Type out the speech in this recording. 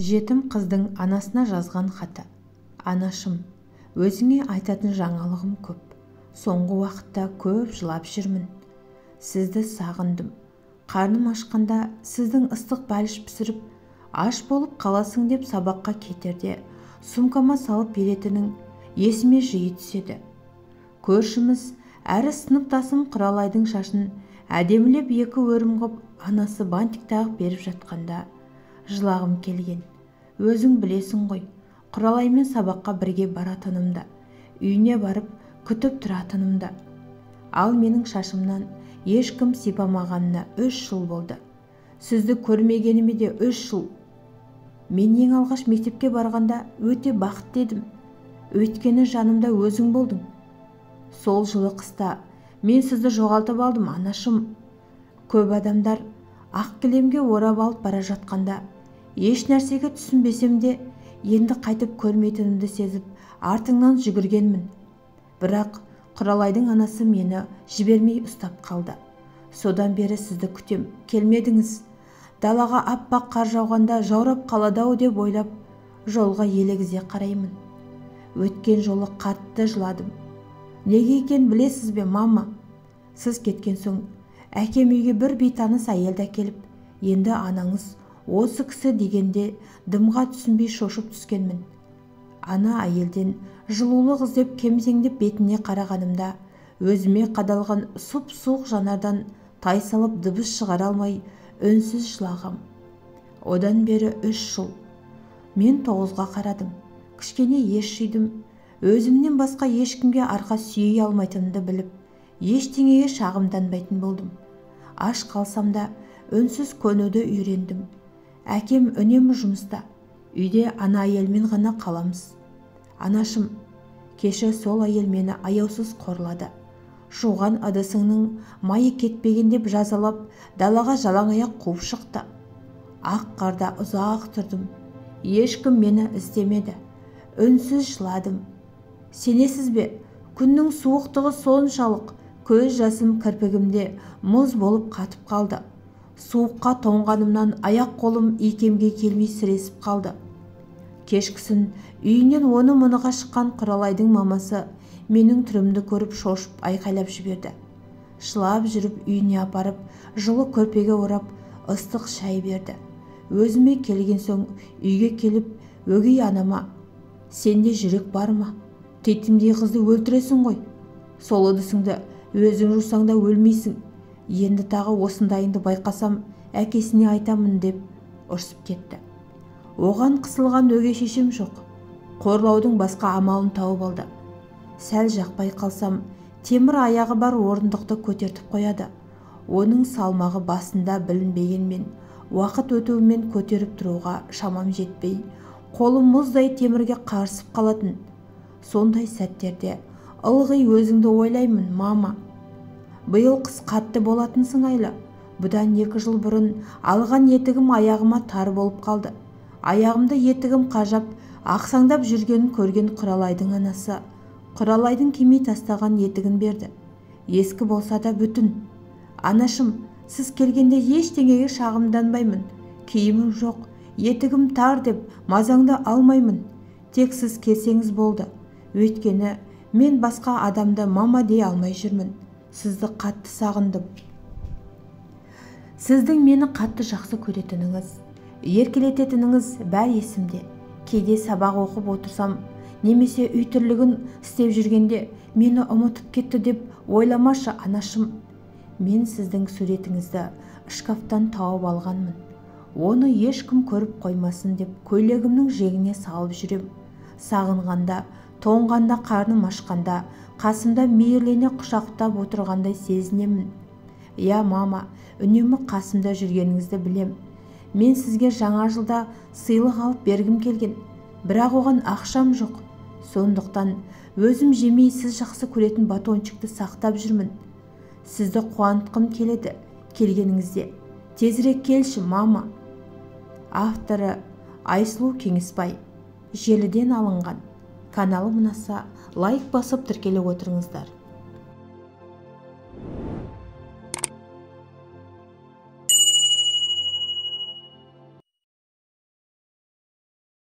Жетім қыздың анасына жазған хаты. Анашым, өзіңе айтатын жаңалығым көп. Соңғы уақытта көп жылап жүрмін. Сізді сағындым. Қарным ашқанда сіздің ыстық бәліш пісіріп, аш болып қаласың деп сабаққа кетерде сумкама салып беретінің есіме жиі түседі. Көршіміз әрі сыныптасым Құралайдың шашын әдемілеп екі өрім қып анасы бантик тағып беріп жатқанда жылағым келген. Өзің білесің ғой, Құралаймен сабаққа бірге баратынымда, үйіне барып күтіп тұратынымда. Ал менің шашымнан ешкім сипамағанына 3 жыл болды. Сізді көрмегеніме де 3 жыл. Мен ең алғаш мектепке барғанда өте бақытты едім. Өйткені жанымда өзің болдың. Сол жылы қыста мен сізді жоғалтып алдым, анашым. Көп адамдар ақ кілемге орап алып бара жатқанда еш нәрсеге түсінбесем де енді қайтып көрмейтінімді сезіп артыңнан жүгіргенмін. Бірақ Құралайдың анасы мені жібермей ұстап қалды. Содан бері сізді күтем, келмедіңіз. Далаға аппақ қар жауғанда жаурап қалады-ау деп ойлап жолға елегізе қараймын. Өткен жолы қатты жыладым. Неге екен білесіз бе, мама? Сіз кеткен соң әкем үйге бір бейтаныс әйелді әкеліп, енді анаңыз осы кісі дегенде дымға түсінбей шошып түскенмін. Ана әйелден жылулық іздеп кемсеңдеп бетіне қарағанымда өзіме қадалған сұп-суық жанардан тайсалып дыбыс шығара алмай үнсіз жылағам. Одан бері 3 жыл. Мен 9-ға қарадым. Кішкене ес жидым. Өзімнен басқа ешкімге арқа сүйей алмайтынымды біліп, ештеңеге шағымданбайтын болдым. Аш қалсам да үнсіз көнуді үйрендім. Әкем үнемі жұмыста. Үйде ана әйелмен ғана қаламыз. Анашым, кеше сол әйел мені аяусыз қорлады. Жуған ыдысыңның майы кетпеген деп жазалап, далаға жалаң аяқ қуып шықты. Ақ қарда ұзақ тұрдым. Ешкім мені іздемеді. Үнсіз жыладым. Сенесіз бе? Күннің суықтығы соншалық, көз жасым кірпігімде мұз болып қатып қалды. Суыққа тоңғанымнан аяқ қолым икемге келмей сіресіп қалды. Кешкісін үйінен оны-мұныға шыққан Құралайдың мамасы менің түрімді көріп шошып айқайлап жіберді. Шылап жүріп үйіне апарып, жылы көрпеге орап, ыстық шай берді. Өзіме келген соң үйге келіп, өгей анама, сенде жүрек бар ма? Титімдей қызды өлтіресің ғой. Сол ыдысыңды өзің жусаң да өлмейсің. Енді тағы осындайыңды байқасам, әкесіне айтамын деп ұрсып кетті. Оған қысылған өгей шешем жоқ. Қорлаудың басқа амалын тауып алды. Сәл жақпай қалсам, темір аяғы бар орындықты көтертіп қояды. Оның салмағы басында білінбегенмен, уақыт өтуімен көтеріп тұруға шамам жетпей, қолым мұздай темірге қарысып қалатын. Сондай сәттерде ылғи өзіңді ойлаймын, мама. Биыл қыс қатты болатын сыңайлы. Бұдан 2 жыл бұрын алған етігім аяғыма тар болып қалды. Аяғымда етігім қажап, ақсаңдап жүргенін көрген Құралайдың анасы Құралайдың кимей тастаған етігін берді. Ескі болса да бүтін. Анашым, сіз келгенде ештеңеге шағымданбаймын. Киімім жоқ, етігім тар деп мазаңды алмаймын. Тек сіз келсеңіз болды. Өйткені мен басқа адамды мама дей алмай жүрмін. Сізді қатты сағындым. Сіздің мені қатты жақсы көретініңіз, еркелететініңіз бәр есімде. Кейде сабақ оқып отырсам, немесе үй тірлігін істеп жүргенде мені ұмытып кетті деп ойламашы, анашым. Мен сіздің суретіңізді шкафтан тауып алғанмын. Оны ешкім көріп қоймасын деп көйлегімнің жеңіне салып жүрем. Сағынғанда, тоңғанда, қарным ашқанда, қасымда мейірлене құшақтап отырғандай сезінемін. Я, мама, үнемі қасымда жүргеніңізді білем. Мен сізге жаңа жылда сыйлық алып бергім келген, бірақ оған ақшам жоқ. Сондықтан өзім жемей сіз жақсы көретін батончикті сақтап жүрмін. Сізді қуантқым келеді, келгеніңізде. Тезірек келші, мама. Авторы Айсұлу Кеңесбай. Желіден алынған. Каналым ұнаса, лайк басып тіркеліп отырыңыздар.